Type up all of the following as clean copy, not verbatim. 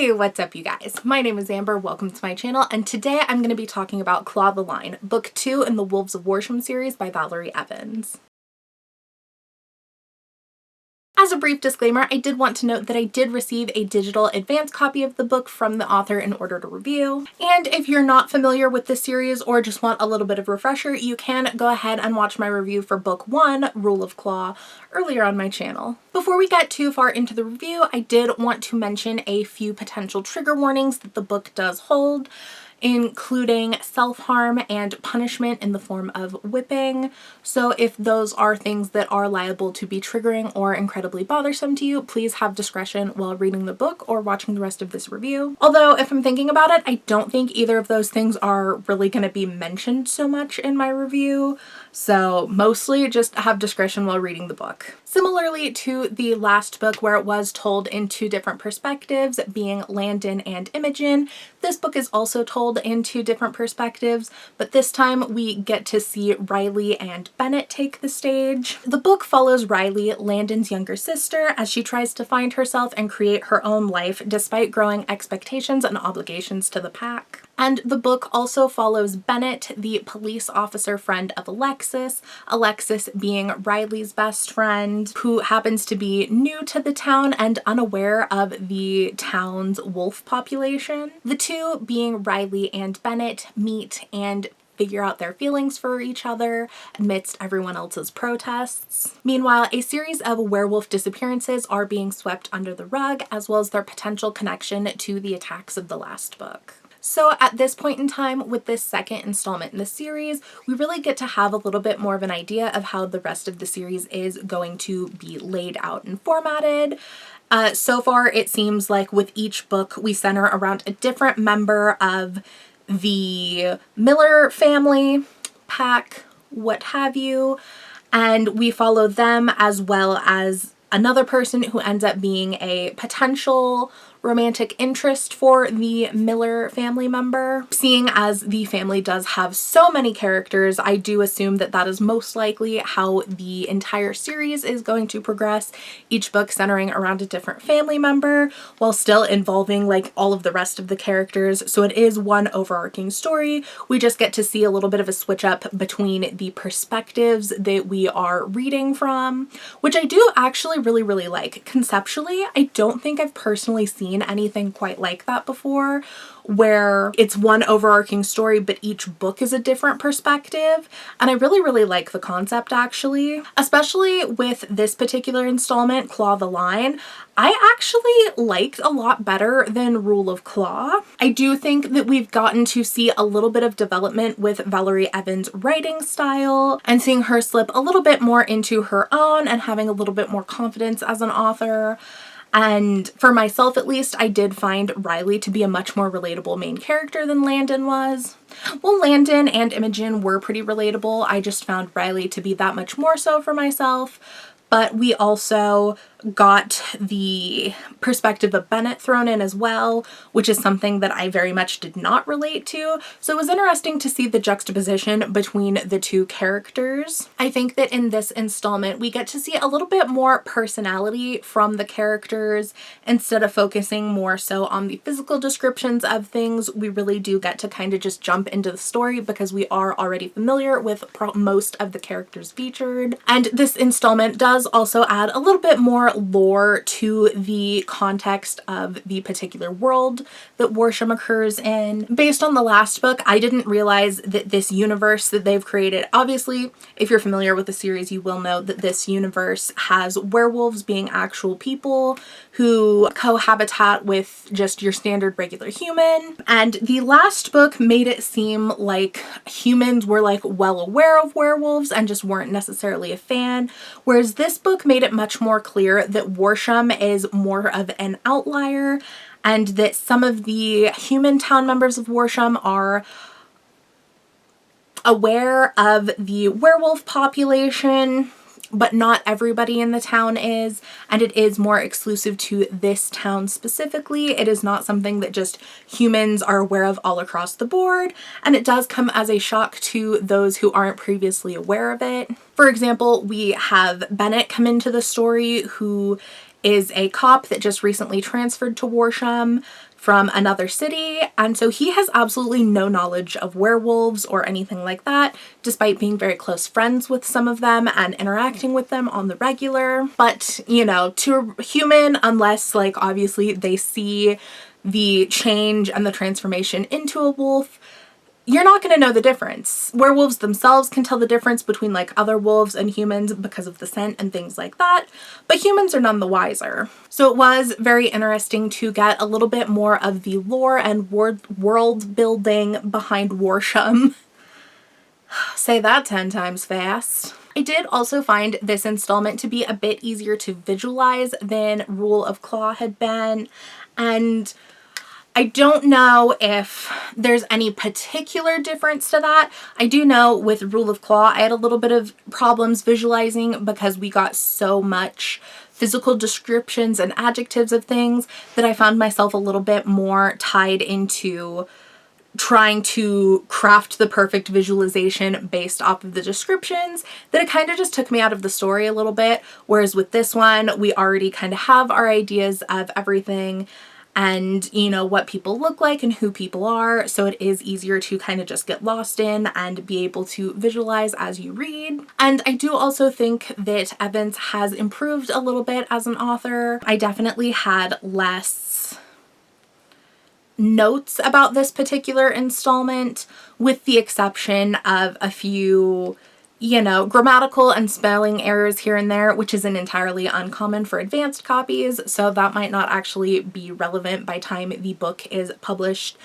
Hey, what's up you guys? My name is Amber, welcome to my channel, and today I'm going to be talking about Claw the Line, Book 2 in the Wolves of Worsham series by Valerie Evans. As a brief disclaimer, I did want to note that I did receive a digital advance copy of the book from the author in order to review. And if you're not familiar with this series or just want a little bit of refresher, you can go ahead and watch my review for Book 1, Rule of Claw, earlier on my channel. Before we get too far into the review, I did want to mention a few potential trigger warnings that the book does hold, including self-harm and punishment in the form of whipping. So if those are things that are liable to be triggering or incredibly bothersome to you, please have discretion while reading the book or watching the rest of this review. Although if I'm thinking about it, I don't think either of those things are really going to be mentioned so much in my review. So mostly just have discretion while reading the book. Similarly to the last book where it was told in two different perspectives, being Landon and Imogen, this book is also told in two different perspectives, but this time we get to see Riley and Bennett take the stage. The book follows Riley, Landon's younger sister, as she tries to find herself and create her own life despite growing expectations and obligations to the pack. And the book also follows Bennett, the police officer friend of Alexis, Alexis being Riley's best friend, who happens to be new to the town and unaware of the town's wolf population. The two, being Riley and Bennett, meet and figure out their feelings for each other amidst everyone else's protests. Meanwhile, a series of werewolf disappearances are being swept under the rug, as well as their potential connection to the attacks of the last book. So at this point in time, with this second installment in the series, we really get to have a little bit more of an idea of how the rest of the series is going to be laid out and formatted. So far, it seems like with each book, we center around a different member of the Miller family, pack, what have you, and we follow them as well as another person who ends up being a potential romantic interest for the Miller family member. Seeing as the family does have so many characters, I do assume that that is most likely how the entire series is going to progress, each book centering around a different family member while still involving like all of the rest of the characters. So it is one overarching story. We just get to see a little bit of a switch up between the perspectives that we are reading from, which I do actually really like. Conceptually, I don't think I've personally seen anything quite like that before, where it's one overarching story but each book is a different perspective, and I really like the concept actually. Especially with this particular installment, Claw the Line, I actually liked a lot better than Rule of Claw. I do think that we've gotten to see a little bit of development with Valerie Evans' writing style and seeing her slip a little bit more into her own and having a little bit more confidence as an author. And for myself at least, I did find Riley to be a much more relatable main character than Landon was. Well, Landon and Imogen were pretty relatable. I just found Riley to be that much more so for myself. But we also got the perspective of Bennett thrown in as well, which is something that I very much did not relate to. So it was interesting to see the juxtaposition between the two characters. I think that in this installment, we get to see a little bit more personality from the characters. Instead of focusing more so on the physical descriptions of things, we really do get to kind of just jump into the story because we are already familiar with most of the characters featured. And this installment does also add a little bit more lore to the context of the particular world that Worsham occurs in. Based on the last book, I didn't realize that this universe that they've created, obviously, if you're familiar with the series, you will know that this universe has werewolves being actual people who cohabitat with just your standard regular human. And the last book made it seem like humans were like well aware of werewolves and just weren't necessarily a fan, whereas this book made it much more clear that Worsham is more of an outlier and that some of the human town members of Worsham are aware of the werewolf population, but not everybody in the town is, and it is more exclusive to this town specifically. It is not something that just humans are aware of all across the board, and it does come as a shock to those who aren't previously aware of it. For example, we have Bennett come into the story, who is a cop that just recently transferred to Worsham from another city, and so he has absolutely no knowledge of werewolves or anything like that, despite being very close friends with some of them and interacting with them on the regular. But, you know, to a human, unless like obviously they see the change and the transformation into a wolf, you're not going to know the difference. Werewolves themselves can tell the difference between like other wolves and humans because of the scent and things like that, but humans are none the wiser. So it was very interesting to get a little bit more of the lore and world building behind Worsham. Say that 10 times fast. I did also find this installment to be a bit easier to visualize than Rule of Claw had been, and I don't know if there's any particular difference to that. I do know with Rule of Claw, I had a little bit of problems visualizing because we got so much physical descriptions and adjectives of things that I found myself a little bit more tied into trying to craft the perfect visualization based off of the descriptions, that it kind of just took me out of the story a little bit. Whereas with this one, we already kind of have our ideas of everything and, you know, what people look like and who people are, so it is easier to kind of just get lost in and be able to visualize as you read. And I do also think that Evans has improved a little bit as an author. I definitely had less notes about this particular installment, with the exception of a few, you know, grammatical and spelling errors here and there, which isn't entirely uncommon for advanced copies, so that might not actually be relevant by time the book is published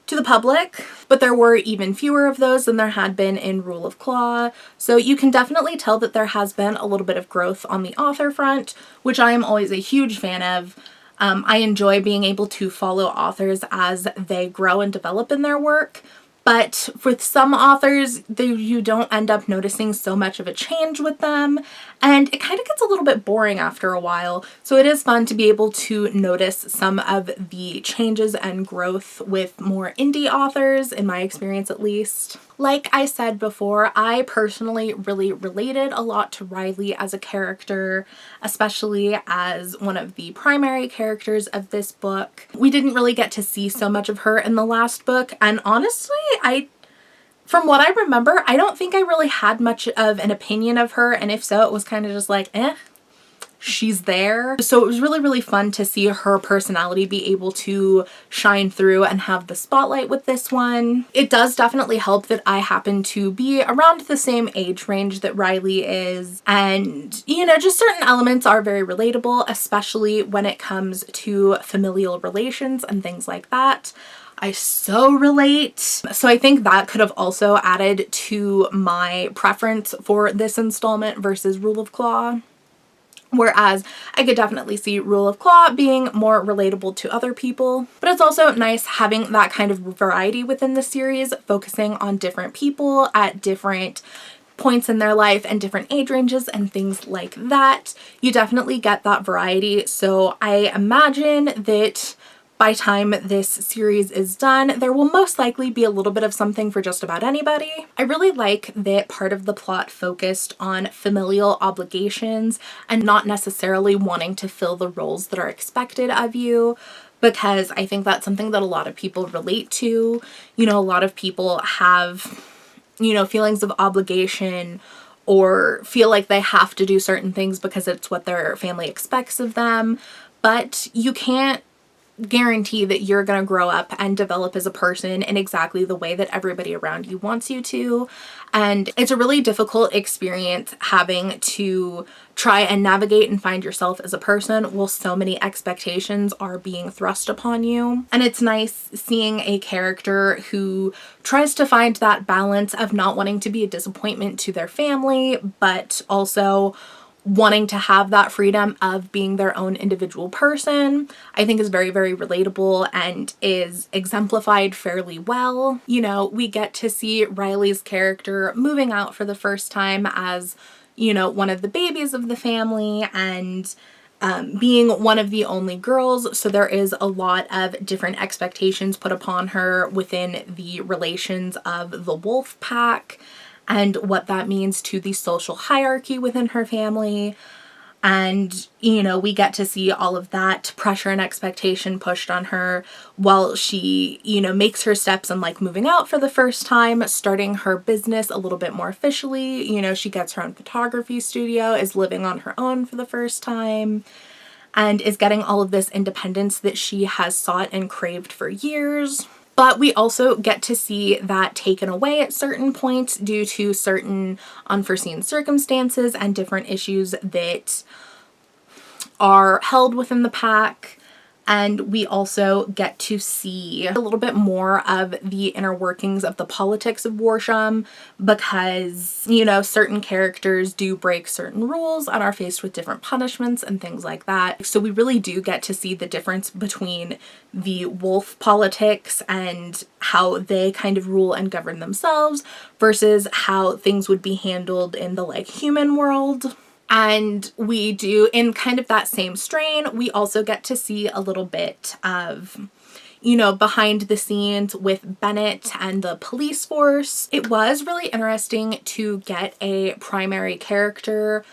to the public. But there were even fewer of those than there had been in Rule of Claw, so you can definitely tell that there has been a little bit of growth on the author front, which I am always a huge fan of. I enjoy being able to follow authors as they grow and develop in their work. But with some authors, you don't end up noticing so much of a change with them, and it kind of gets a little bit boring after a while. So it is fun to be able to notice some of the changes and growth with more indie authors, in my experience at least. Like I said before, I personally really related a lot to Riley as a character, especially as one of the primary characters of this book. We didn't really get to see so much of her in the last book, and honestly, from what I remember, I don't think I really had much of an opinion of her, and if so, it was kind of just like, she's there. So it was really, really fun to see her personality be able to shine through and have the spotlight with this one. It does definitely help that I happen to be around the same age range that Riley is, and, you know, just certain elements are very relatable, especially when it comes to familial relations and things like that. I so relate. So I think that could have also added to my preference for this installment versus Rule of Claw. Whereas I could definitely see Rule of Claw being more relatable to other people. But it's also nice having that kind of variety within the series, focusing on different people at different points in their life and different age ranges and things like that. You definitely get that variety. So I imagine that by time this series is done, there will most likely be a little bit of something for just about anybody. I really like that part of the plot focused on familial obligations and not necessarily wanting to fill the roles that are expected of you, because I think that's something that a lot of people relate to. You know, a lot of people have, you know, feelings of obligation or feel like they have to do certain things because it's what their family expects of them, but you can't guarantee that you're going to grow up and develop as a person in exactly the way that everybody around you wants you to. And it's a really difficult experience having to try and navigate and find yourself as a person while so many expectations are being thrust upon you. And it's nice seeing a character who tries to find that balance of not wanting to be a disappointment to their family, but also wanting to have that freedom of being their own individual person. I think is very, very relatable and is exemplified fairly well. You know, we get to see Riley's character moving out for the first time as, you know, one of the babies of the family, and being one of the only girls, so there is a lot of different expectations put upon her within the relations of the wolf pack and what that means to the social hierarchy within her family. And, you know, we get to see all of that pressure and expectation pushed on her while she, you know, makes her steps in like moving out for the first time, starting her business a little bit more officially. You know, she gets her own photography studio, is living on her own for the first time, and is getting all of this independence that she has sought and craved for years. But we also get to see that taken away at certain points due to certain unforeseen circumstances and different issues that are held within the pack. And we also get to see a little bit more of the inner workings of the politics of Worsham because, you know, certain characters do break certain rules and are faced with different punishments and things like that. So we really do get to see the difference between the wolf politics and how they kind of rule and govern themselves versus how things would be handled in the like human world. And we do, in kind of that same strain, we also get to see a little bit of, you know, behind the scenes with Bennett and the police force. It was really interesting to get a primary character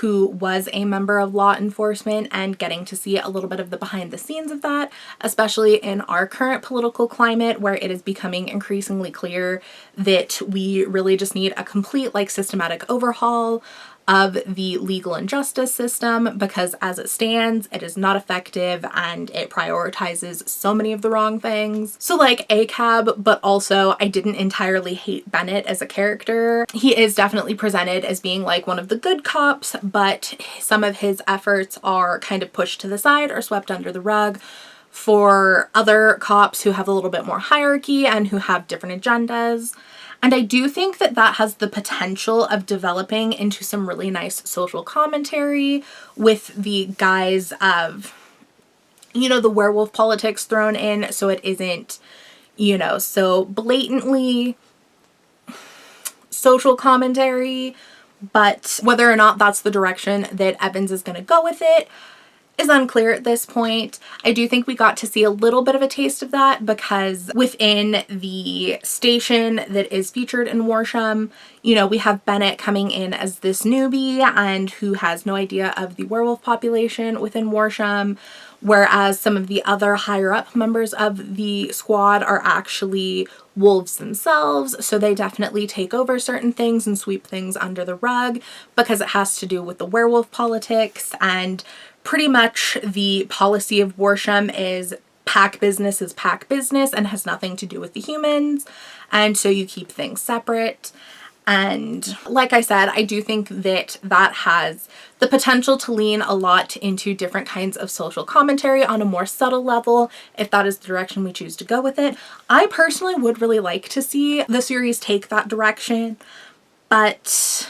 who was a member of law enforcement and getting to see a little bit of the behind the scenes of that, especially in our current political climate where it is becoming increasingly clear that we really just need a complete like systematic overhaul of the legal and justice system because as it stands, it is not effective and it prioritizes so many of the wrong things. So like ACAB, but also I didn't entirely hate Bennett as a character. He is definitely presented as being like one of the good cops, but some of his efforts are kind of pushed to the side or swept under the rug for other cops who have a little bit more hierarchy and who have different agendas. And I do think that that has the potential of developing into some really nice social commentary with the guise of, you know, the werewolf politics thrown in so it isn't, you know, so blatantly social commentary. But whether or not that's the direction that Evans is going to go with it is unclear at this point. I do think we got to see a little bit of a taste of that because within the station that is featured in Worsham, you know, we have Bennett coming in as this newbie and who has no idea of the werewolf population within Worsham, whereas some of the other higher up members of the squad are actually wolves themselves, so they definitely take over certain things and sweep things under the rug because it has to do with the werewolf politics. And pretty much the policy of Worsham is pack business is pack business and has nothing to do with the humans, and so you keep things separate. And like I said, I do think that that has the potential to lean a lot into different kinds of social commentary on a more subtle level if that is the direction we choose to go with it. I personally would really like to see the series take that direction, but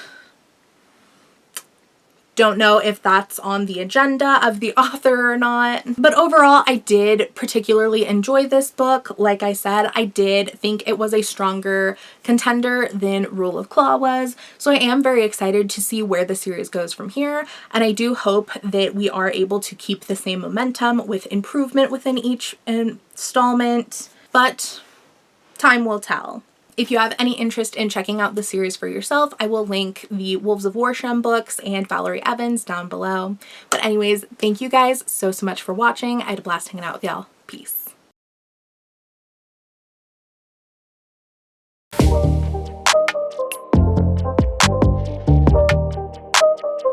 don't know if that's on the agenda of the author or not. But overall, I did particularly enjoy this book. Like I said, I did think it was a stronger contender than Rule of Claw was. So I am very excited to see where the series goes from here. And I do hope that we are able to keep the same momentum with improvement within each installment. But time will tell. If you have any interest in checking out the series for yourself, I will link the Wolves of Worsham books and Valerie Evans down below. But anyways, thank you guys so much for watching. I had a blast hanging out with y'all. Peace.